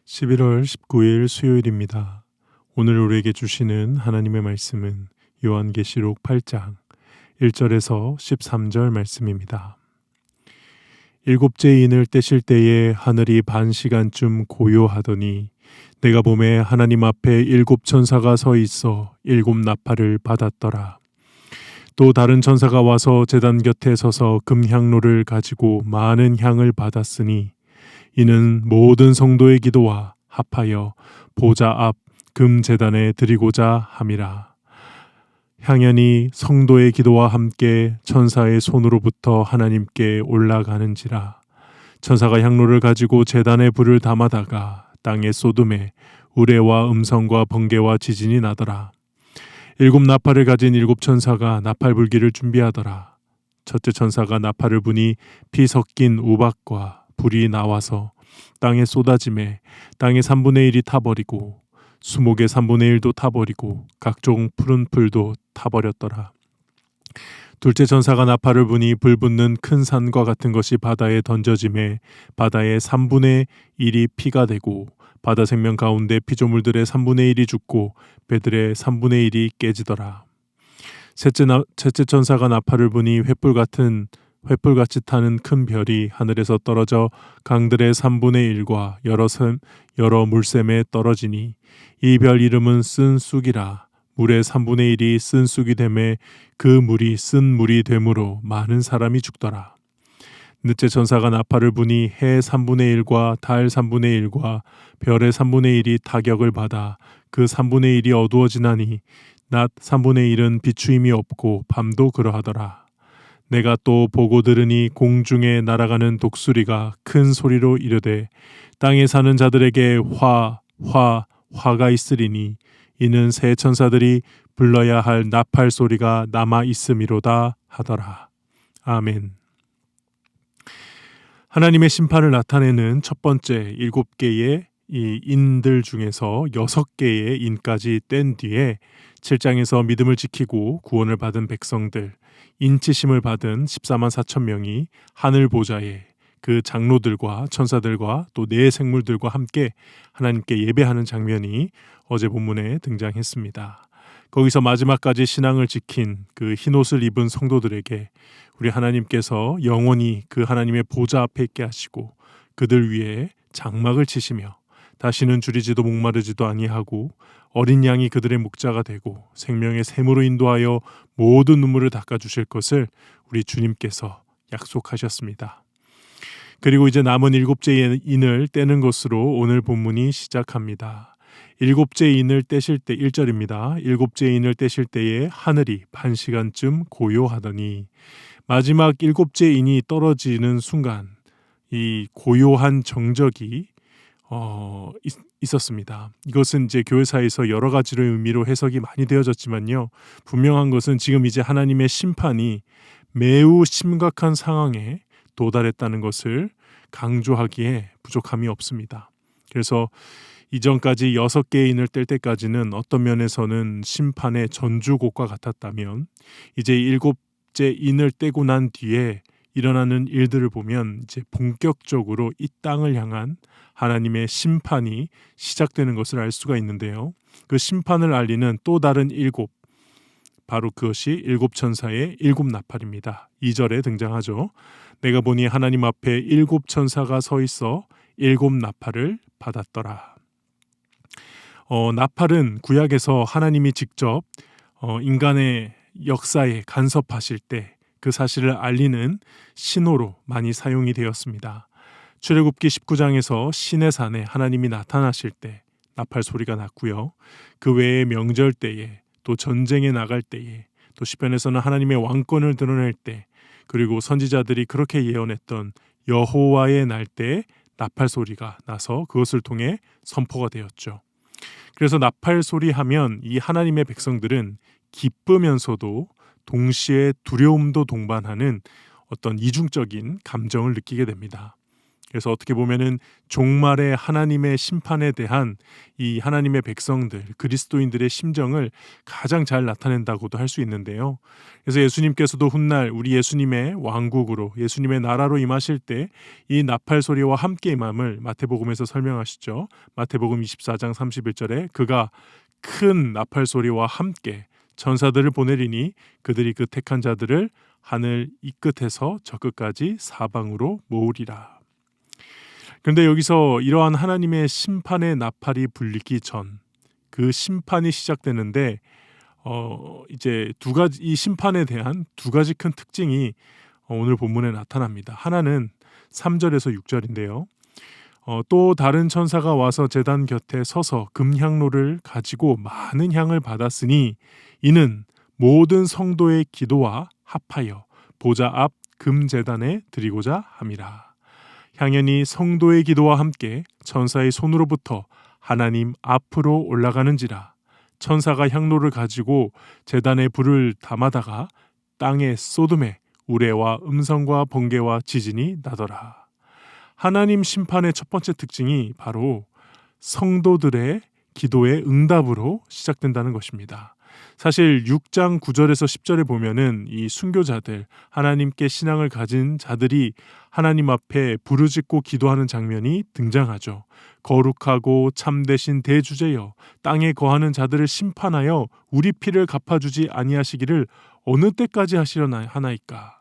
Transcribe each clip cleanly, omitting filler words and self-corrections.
11월 19일 수요일입니다. 오늘 우리에게 주시는 하나님의 말씀은 요한계시록 8장 1절에서 13절 말씀입니다. 일곱째 인을 떼실 때에 하늘이 반 시간쯤 고요하더니 내가 보매 하나님 앞에 일곱 천사가 서 있어 일곱 나팔을 받았더라. 또 다른 천사가 와서 제단 곁에 서서 금향로를 가지고 많은 향을 받았으니 이는 모든 성도의 기도와 합하여 보좌 앞 금제단에 드리고자 함이라. 향연이 성도의 기도와 함께 천사의 손으로부터 하나님께 올라가는지라. 천사가 향로를 가지고 제단에 불을 담아다가 땅에 쏟음에 우레와 음성과 번개와 지진이 나더라. 일곱 나팔을 가진 일곱 천사가 나팔 불기를 준비하더라. 첫째 천사가 나팔을 부니 피 섞인 우박과 불이 나와서 땅에 쏟아짐에 땅의 3분의 1이 타버리고 수목의 3분의 1도 타버리고 각종 푸른 풀도 타버렸더라. 둘째 천사가 나팔을 부니 불 붙는 큰 산과 같은 것이 바다에 던져짐에 바다의 3분의 1이 피가 되고 바다 생명 가운데 피조물들의 3분의 1이 죽고 배들의 3분의 1이 깨지더라. 셋째 천사가 나팔을 부니 횃불같이 타는 큰 별이 하늘에서 떨어져 강들의 3분의 1과 여러 물샘에 떨어지니 이 별 이름은 쓴 쑥이라. 물의 3분의 1이 쓴 쑥이 되매 그 물이 쓴 물이 되므로 많은 사람이 죽더라. 넷째 천사가 나팔을 부니 해 3분의 1과 달 3분의 1과 별의 3분의 1이 타격을 받아 그 3분의 1이 어두워지나니 낮 3분의 1은 비추임이 없고 밤도 그러하더라. 내가 또 보고 들으니 공중에 날아가는 독수리가 큰 소리로 이르되 땅에 사는 자들에게 화가 있으리니 이는 새 천사들이 불러야 할 나팔 소리가 남아 있음이로다 하더라. 아멘. 하나님의 심판을 나타내는 첫 번째 7개의 이 인들 중에서 6개의 인까지 뗀 뒤에 7장에서 믿음을 지키고 구원을 받은 백성들, 인치심을 받은 14만 4천 명이 하늘 보좌에 그 장로들과 천사들과 또 네 생물들과 함께 하나님께 예배하는 장면이 어제 본문에 등장했습니다. 거기서 마지막까지 신앙을 지킨 그 흰옷을 입은 성도들에게 우리 하나님께서 영원히 그 하나님의 보좌 앞에 있게 하시고 그들 위에 장막을 치시며 다시는 줄이지도 목마르지도 아니하고 어린 양이 그들의 목자가 되고 생명의 샘으로 인도하여 모든 눈물을 닦아주실 것을 우리 주님께서 약속하셨습니다. 그리고 이제 남은 7째 인을 떼는 것으로 오늘 본문이 시작합니다. 7째 인을 떼실 때 1절입니다. 7째 인을 떼실 때에 하늘이 반 시간쯤 고요하더니 마지막 7째 인이 떨어지는 순간 이 고요한 정적이 있었습니다. 이것은 이제 교회사에서 여러 가지로 의미로 해석이 많이 되어졌지만요. 분명한 것은 지금 이제 하나님의 심판이 매우 심각한 상황에 도달했다는 것을 강조하기에 부족함이 없습니다. 그래서 이전까지 6개의 인을 뗄 때까지는 어떤 면에서는 심판의 전주곡과 같았다면 이제 7째 인을 떼고 난 뒤에 일어나는 일들을 보면 이제 본격적으로 이 땅을 향한 하나님의 심판이 시작되는 것을 알 수가 있는데요. 그 심판을 알리는 또 다른 7, 바로 그것이 7천사의 7나팔입니다. 2절에 등장하죠. 내가 보니 하나님 앞에 7천사가 서 있어 7나팔을 받았더라. 나팔은 구약에서 하나님이 직접 인간의 역사에 간섭하실 때 그 사실을 알리는 신호로 많이 사용이 되었습니다. 출애굽기 19장에서 시내산에 하나님이 나타나실 때 나팔 소리가 났고요. 그 외에 명절 때에 또 전쟁에 나갈 때에 또 시편에서는 하나님의 왕권을 드러낼 때 그리고 선지자들이 그렇게 예언했던 여호와의 날 때 나팔 소리가 나서 그것을 통해 선포가 되었죠. 그래서 나팔 소리 하면 이 하나님의 백성들은 기쁘면서도 동시에 두려움도 동반하는 어떤 이중적인 감정을 느끼게 됩니다. 그래서 어떻게 보면은 종말의 하나님의 심판에 대한 이 하나님의 백성들, 그리스도인들의 심정을 가장 잘 나타낸다고도 할 수 있는데요. 그래서 예수님께서도 훗날 우리 예수님의 왕국으로, 예수님의 나라로 임하실 때 이 나팔 소리와 함께 임함을 마태복음에서 설명하시죠. 마태복음 24장 31절에 그가 큰 나팔 소리와 함께 천사들을 보내리니 그들이 그 택한 자들을 하늘 이 끝에서 저 끝까지 사방으로 모으리라. 그런데 여기서 이러한 하나님의 심판의 나팔이 불리기 전 그 심판이 시작되는데 이제 이 심판에 대한 두 가지 큰 특징이 오늘 본문에 나타납니다. 하나는 3절에서 6절인데요. 또 다른 천사가 와서 제단 곁에 서서 금향로를 가지고 많은 향을 받았으니 이는 모든 성도의 기도와 합하여 보좌 앞 금제단에 드리고자 함이라. 향연이 성도의 기도와 함께 천사의 손으로부터 하나님 앞으로 올라가는지라. 천사가 향로를 가지고 제단에 불을 담아다가 땅에 쏟음에 우레와 음성과 번개와 지진이 나더라. 하나님 심판의 첫 번째 특징이 바로 성도들의 기도의 응답으로 시작된다는 것입니다. 사실 6장 9절에서 10절에 보면은 이 순교자들, 하나님께 신앙을 가진 자들이 하나님 앞에 부르짖고 기도하는 장면이 등장하죠. 거룩하고 참되신 대주제여, 땅에 거하는 자들을 심판하여 우리 피를 갚아주지 아니하시기를 어느 때까지 하시려나 하나이까.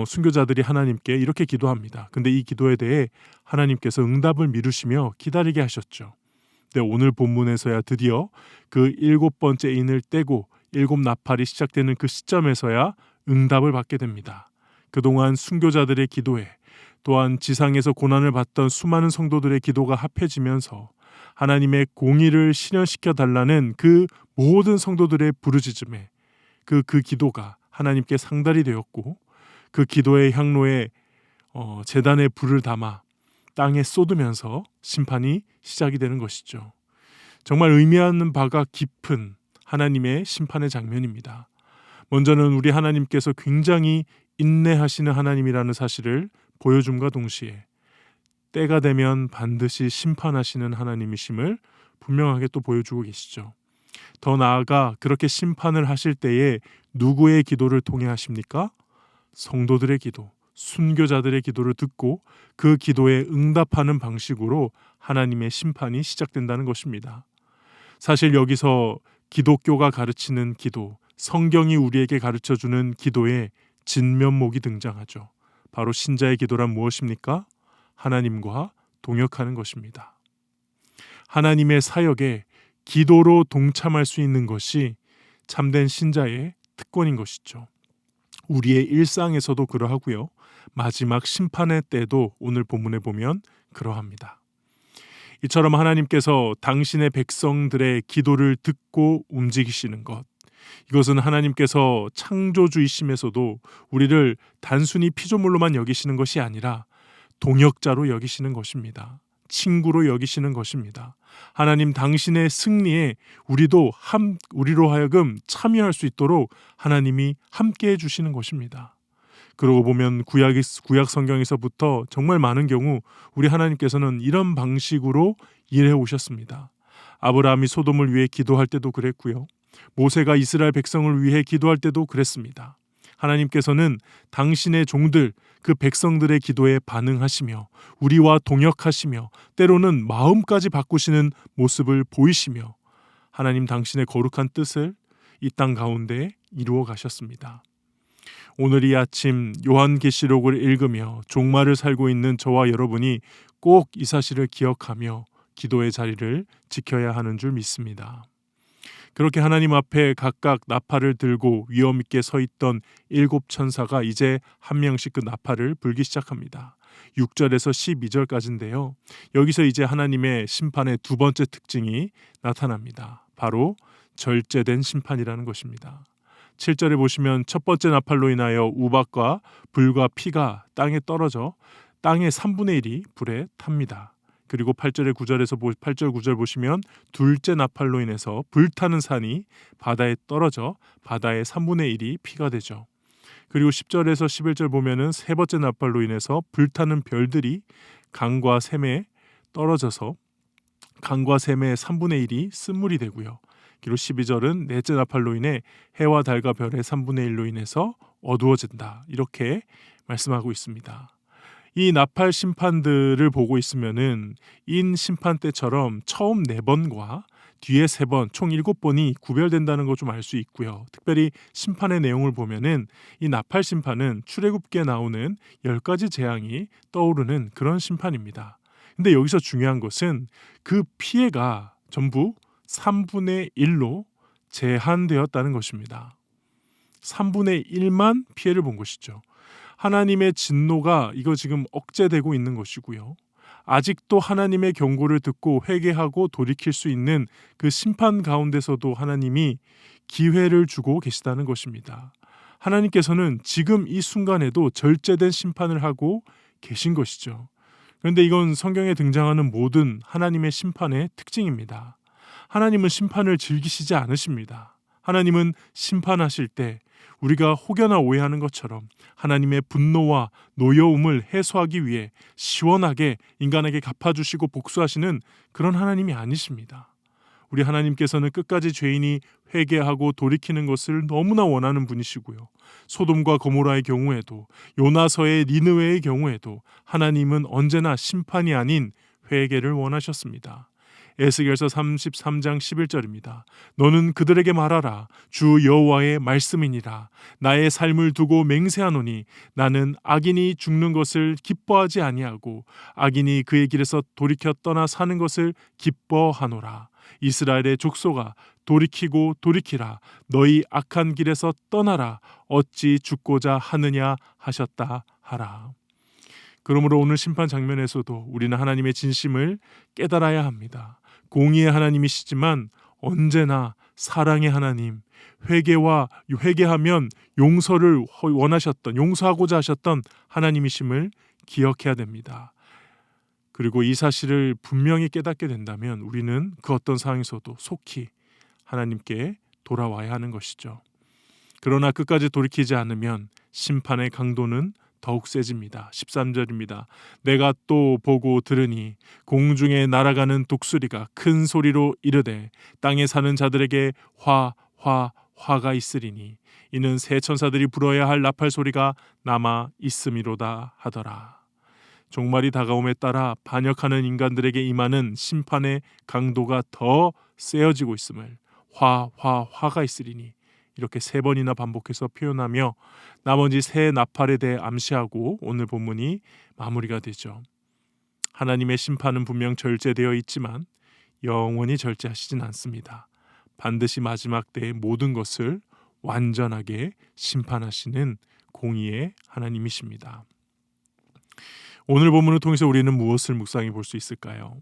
순교자들이 하나님께 이렇게 기도합니다. 근데 이 기도에 대해 하나님께서 응답을 미루시며 기다리게 하셨죠. 근데 오늘 본문에서야 드디어 그 7번째 인을 떼고 7 나팔이 시작되는 그 시점에서야 응답을 받게 됩니다. 그동안 순교자들의 기도에 또한 지상에서 고난을 받던 수많은 성도들의 기도가 합해지면서 하나님의 공의를 실현시켜 달라는 그 모든 성도들의 부르짖음에 그 기도가 하나님께 상달이 되었고 그 기도의 향로에 제단에 불을 담아 땅에 쏟으면서 심판이 시작이 되는 것이죠. 정말 의미하는 바가 깊은 하나님의 심판의 장면입니다. 먼저는 우리 하나님께서 굉장히 인내하시는 하나님이라는 사실을 보여줌과 동시에 때가 되면 반드시 심판하시는 하나님이심을 분명하게 또 보여주고 계시죠. 더 나아가 그렇게 심판을 하실 때에 누구의 기도를 통해 하십니까? 성도들의 기도, 순교자들의 기도를 듣고 그 기도에 응답하는 방식으로 하나님의 심판이 시작된다는 것입니다. 사실 여기서 기독교가 가르치는 기도, 성경이 우리에게 가르쳐주는 기도의 진면목이 등장하죠. 바로 신자의 기도란 무엇입니까? 하나님과 동역하는 것입니다. 하나님의 사역에 기도로 동참할 수 있는 것이 참된 신자의 특권인 것이죠. 우리의 일상에서도 그러하고요. 마지막 심판의 때도 오늘 본문에 보면 그러합니다. 이처럼 하나님께서 당신의 백성들의 기도를 듣고 움직이시는 것, 이것은 하나님께서 창조주이심에서도 우리를 단순히 피조물로만 여기시는 것이 아니라 동역자로 여기시는 것입니다. 친구로 여기시는 것입니다. 하나님 당신의 승리에 우리로 하여금 참여할 수 있도록 하나님이 함께해 주시는 것입니다. 그러고 보면 구약 성경에서부터 정말 많은 경우 우리 하나님께서는 이런 방식으로 일해 오셨습니다. 아브라함이 소돔을 위해 기도할 때도 그랬고요. 모세가 이스라엘 백성을 위해 기도할 때도 그랬습니다. 하나님께서는 당신의 종들, 그 백성들의 기도에 반응하시며 우리와 동역하시며 때로는 마음까지 바꾸시는 모습을 보이시며 하나님 당신의 거룩한 뜻을 이 땅 가운데 이루어 가셨습니다. 오늘 이 아침 요한계시록을 읽으며 종말을 살고 있는 저와 여러분이 꼭 이 사실을 기억하며 기도의 자리를 지켜야 하는 줄 믿습니다. 그렇게 하나님 앞에 각각 나팔을 들고 위엄 있게 서 있던 7 천사가 이제 한 명씩 그 나팔을 불기 시작합니다. 6절에서 12절까지인데요. 여기서 이제 하나님의 심판의 두 번째 특징이 나타납니다. 바로 절제된 심판이라는 것입니다. 7절에 보시면 첫 번째 나팔로 인하여 우박과 불과 피가 땅에 떨어져 땅의 3분의 1이 불에 탑니다. 그리고 8절 9절 보시면 둘째 나팔로 인해서 불타는 산이 바다에 떨어져 바다의 3분의 1이 피가 되죠. 그리고 10절에서 11절 보면은 세 번째 나팔로 인해서 불타는 별들이 강과 샘에 떨어져서 강과 샘의 3분의 1이 쓴물이 되고요. 그리고 12절은 넷째 나팔로 인해 해와 달과 별의 3분의 1로 인해서 어두워진다. 이렇게 말씀하고 있습니다. 이 나팔 심판들을 보고 있으면은 인 심판 때처럼 처음 4번과 뒤에 3번, 총 7번이 구별된다는 거 좀 알 수 있고요. 특별히 심판의 내용을 보면은 이 나팔 심판은 출애굽기에 나오는 10가지 재앙이 떠오르는 그런 심판입니다. 근데 여기서 중요한 것은 그 피해가 전부 3분의 1로 제한되었다는 것입니다. 3분의 1만 피해를 본 것이죠. 하나님의 진노가 이거 지금 억제되고 있는 것이고요. 아직도 하나님의 경고를 듣고 회개하고 돌이킬 수 있는 그 심판 가운데서도 하나님이 기회를 주고 계시다는 것입니다. 하나님께서는 지금 이 순간에도 절제된 심판을 하고 계신 것이죠. 그런데 이건 성경에 등장하는 모든 하나님의 심판의 특징입니다. 하나님은 심판을 즐기시지 않으십니다. 하나님은 심판하실 때 우리가 혹여나 오해하는 것처럼 하나님의 분노와 노여움을 해소하기 위해 시원하게 인간에게 갚아주시고 복수하시는 그런 하나님이 아니십니다. 우리 하나님께서는 끝까지 죄인이 회개하고 돌이키는 것을 너무나 원하는 분이시고요. 소돔과 고모라의 경우에도 요나서의 니느웨의 경우에도 하나님은 언제나 심판이 아닌 회개를 원하셨습니다. 에스겔서 33장 11절입니다. 너는 그들에게 말하라. 주 여호와의 말씀이니라. 나의 삶을 두고 맹세하노니 나는 악인이 죽는 것을 기뻐하지 아니하고 악인이 그의 길에서 돌이켜 떠나 사는 것을 기뻐하노라. 이스라엘의 족속아 돌이키고 돌이키라. 너희 악한 길에서 떠나라. 어찌 죽고자 하느냐 하셨다 하라. 그러므로 오늘 심판 장면에서도 우리는 하나님의 진심을 깨달아야 합니다. 공의의 하나님이시지만 언제나 사랑의 하나님, 회개하면 용서를 원하셨던, 용서하고자 하셨던 하나님이심을 기억해야 됩니다. 그리고 이 사실을 분명히 깨닫게 된다면 우리는 그 어떤 상황에서도 속히 하나님께 돌아와야 하는 것이죠. 그러나 끝까지 돌이키지 않으면 심판의 강도는 더욱 세집니다. 13절입니다. 내가 또 보고 들으니 공중에 날아가는 독수리가 큰 소리로 이르되 땅에 사는 자들에게 화가 있으리니 이는 새 천사들이 불어야 할 나팔 소리가 남아 있음이로다 하더라. 종말이 다가옴에 따라 반역하는 인간들에게 임하는 심판의 강도가 더 세어지고 있음을 화가 있으리니 이렇게 3번이나 반복해서 표현하며 나머지 새 나팔에 대해 암시하고 오늘 본문이 마무리가 되죠. 하나님의 심판은 분명 절제되어 있지만 영원히 절제하시진 않습니다. 반드시 마지막 때의 모든 것을 완전하게 심판하시는 공의의 하나님이십니다. 오늘 본문을 통해서 우리는 무엇을 묵상해 볼 수 있을까요?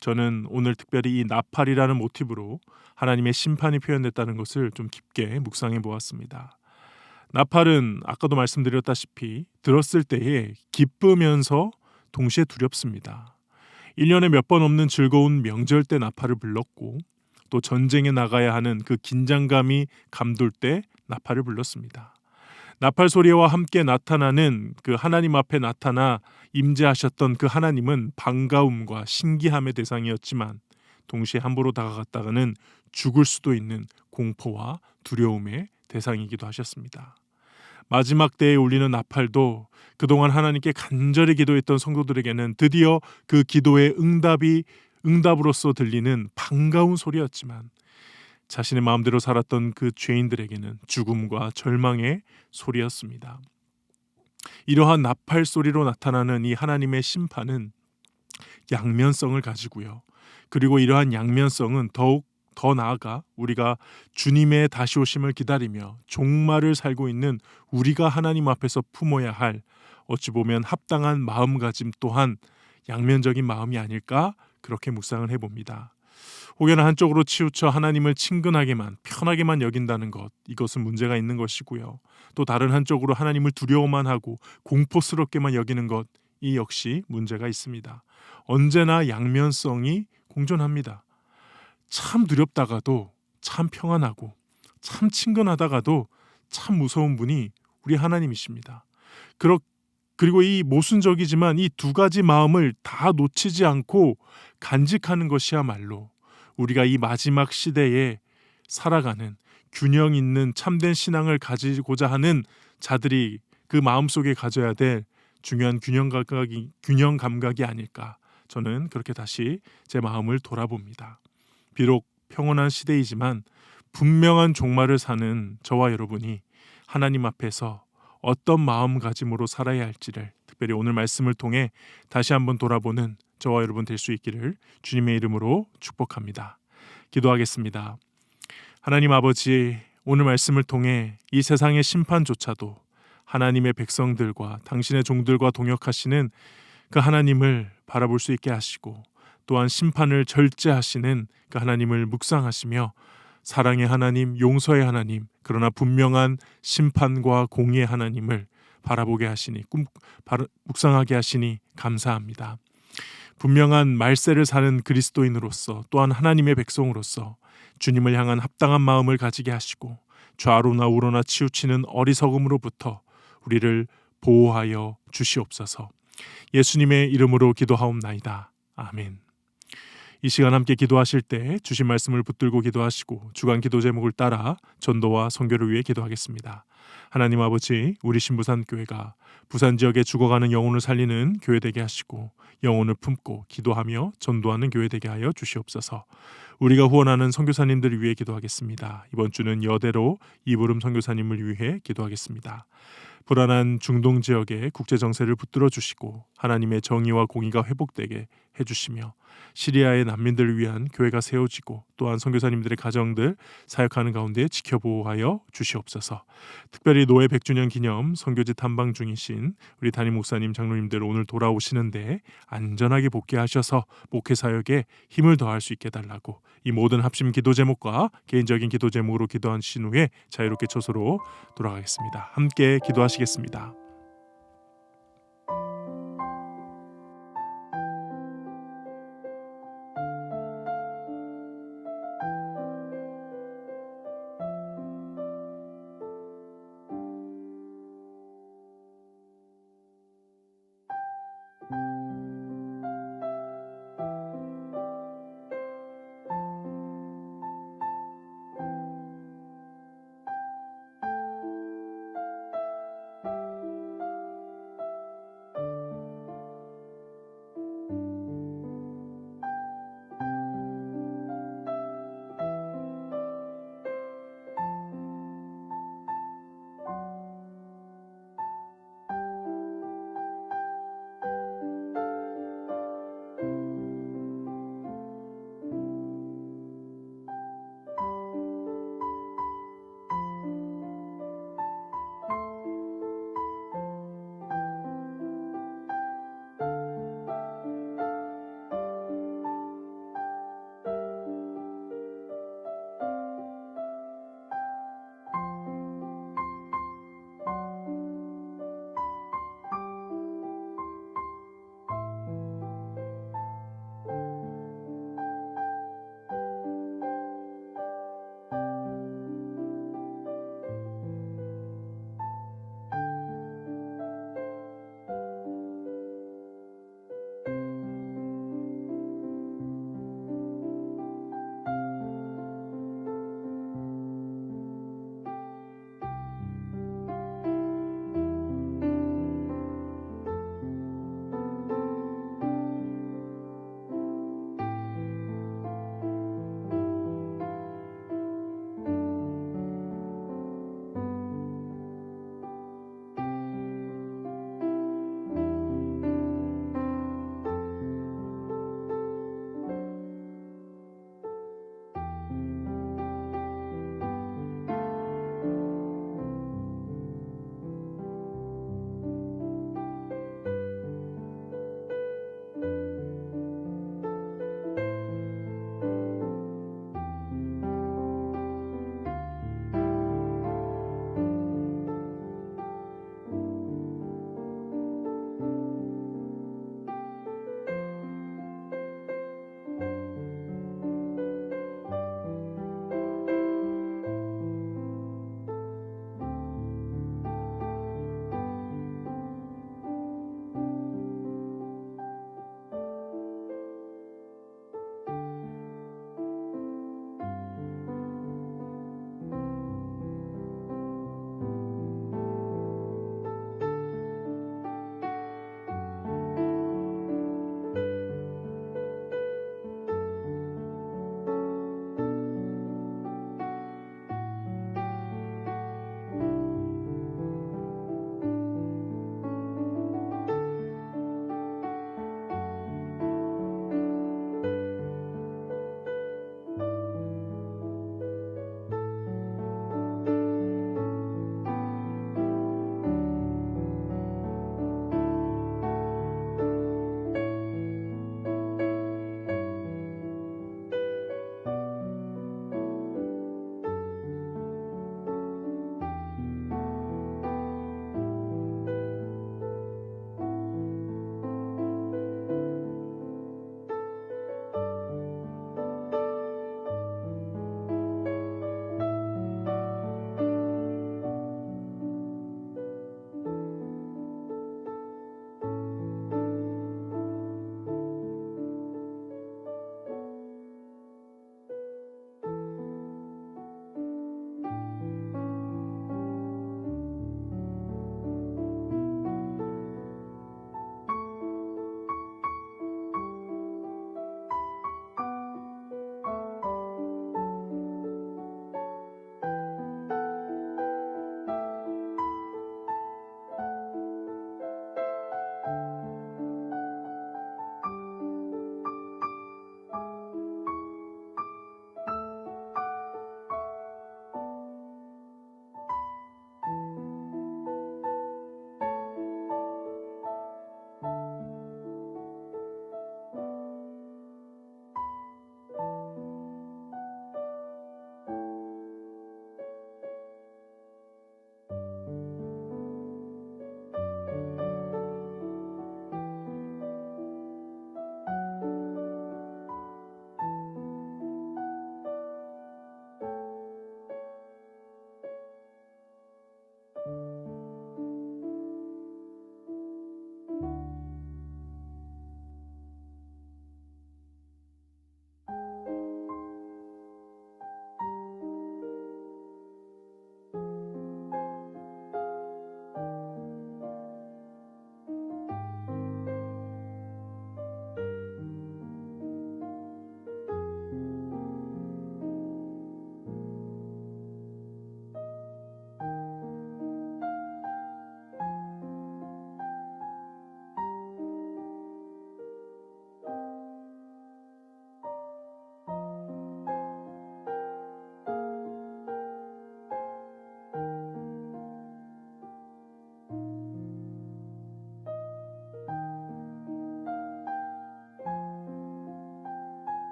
저는 오늘 특별히 이 나팔이라는 모티브로 하나님의 심판이 표현됐다는 것을 좀 깊게 묵상해 보았습니다. 나팔은 아까도 말씀드렸다시피 들었을 때에 기쁘면서 동시에 두렵습니다. 1년에 몇 번 없는 즐거운 명절 때 나팔을 불렀고 또 전쟁에 나가야 하는 그 긴장감이 감돌 때 나팔을 불렀습니다. 나팔 소리와 함께 나타나는 그 하나님 앞에 나타나 임재하셨던 그 하나님은 반가움과 신기함의 대상이었지만 동시에 함부로 다가갔다가는 죽을 수도 있는 공포와 두려움의 대상이기도 하셨습니다. 마지막 때에 울리는 나팔도 그동안 하나님께 간절히 기도했던 성도들에게는 드디어 그 기도의 응답으로서 들리는 반가운 소리였지만 자신의 마음대로 살았던 그 죄인들에게는 죽음과 절망의 소리였습니다. 이러한 나팔 소리로 나타나는 이 하나님의 심판은 양면성을 가지고요. 그리고 이러한 양면성은 더욱 더 나아가 우리가 주님의 다시 오심을 기다리며 종말을 살고 있는 우리가 하나님 앞에서 품어야 할 어찌 보면 합당한 마음가짐 또한 양면적인 마음이 아닐까 그렇게 묵상을 해봅니다. 혹여나 한쪽으로 치우쳐 하나님을 친근하게만 편하게만 여긴다는 것, 이것은 문제가 있는 것이고요. 또 다른 한쪽으로 하나님을 두려워만 하고 공포스럽게만 여기는 것, 이 역시 문제가 있습니다. 언제나 양면성이 공존합니다. 참 두렵다가도 참 평안하고 참 친근하다가도 참 무서운 분이 우리 하나님이십니다. 그리고 이 모순적이지만 이 두 가지 마음을 다 놓치지 않고 간직하는 것이야말로 우리가 이 마지막 시대에 살아가는 균형 있는 참된 신앙을 가지고자 하는 자들이 그 마음속에 가져야 될 중요한 균형 감각이 아닐까. 저는 그렇게 다시 제 마음을 돌아봅니다. 비록 평온한 시대이지만 분명한 종말을 사는 저와 여러분이 하나님 앞에서 어떤 마음가짐으로 살아야 할지를 특별히 오늘 말씀을 통해 다시 한번 돌아보는 저와 여러분 될 수 있기를 주님의 이름으로 축복합니다. 기도하겠습니다. 하나님 아버지, 오늘 말씀을 통해 이 세상의 심판조차도 하나님의 백성들과 당신의 종들과 동역하시는 그 하나님을 바라볼 수 있게 하시고 또한 심판을 절제하시는 그 하나님을 묵상하시며 사랑의 하나님, 용서의 하나님, 그러나 분명한 심판과 공의의 하나님을 바라보게 하시니 묵상하게 하시니 감사합니다. 분명한 말세를 사는 그리스도인으로서 또한 하나님의 백성으로서 주님을 향한 합당한 마음을 가지게 하시고 좌로나 우로나 치우치는 어리석음으로부터 우리를 보호하여 주시옵소서. 예수님의 이름으로 기도하옵나이다. 아멘. 이 시간 함께 기도하실 때 주신 말씀을 붙들고 기도하시고 주간 기도 제목을 따라 전도와 선교를 위해 기도하겠습니다. 하나님 아버지, 우리 신부산교회가 부산 지역에 죽어가는 영혼을 살리는 교회 되게 하시고 영혼을 품고 기도하며 전도하는 교회 되게 하여 주시옵소서. 우리가 후원하는 선교사님들을 위해 기도하겠습니다. 이번 주는 여대로 이부름 선교사님을 위해 기도하겠습니다. 불안한 중동 지역의 국제 정세를 붙들어 주시고 하나님의 정의와 공의가 회복되게 해주시며 시리아의 난민들을 위한 교회가 세워지고 또한 선교사님들의 가정들 사역하는 가운데 지켜보호하여 주시옵소서. 특별히 노회 100주년 기념 선교지 탐방 중이신 우리 담임 목사님 장로님들 오늘 돌아오시는데 안전하게 복귀하셔서 목회 사역에 힘을 더할 수 있게 해달라고 이 모든 합심 기도 제목과 개인적인 기도 제목으로 기도하신 후에 자유롭게 처소로 돌아가겠습니다. 함께 기도하시겠습니다.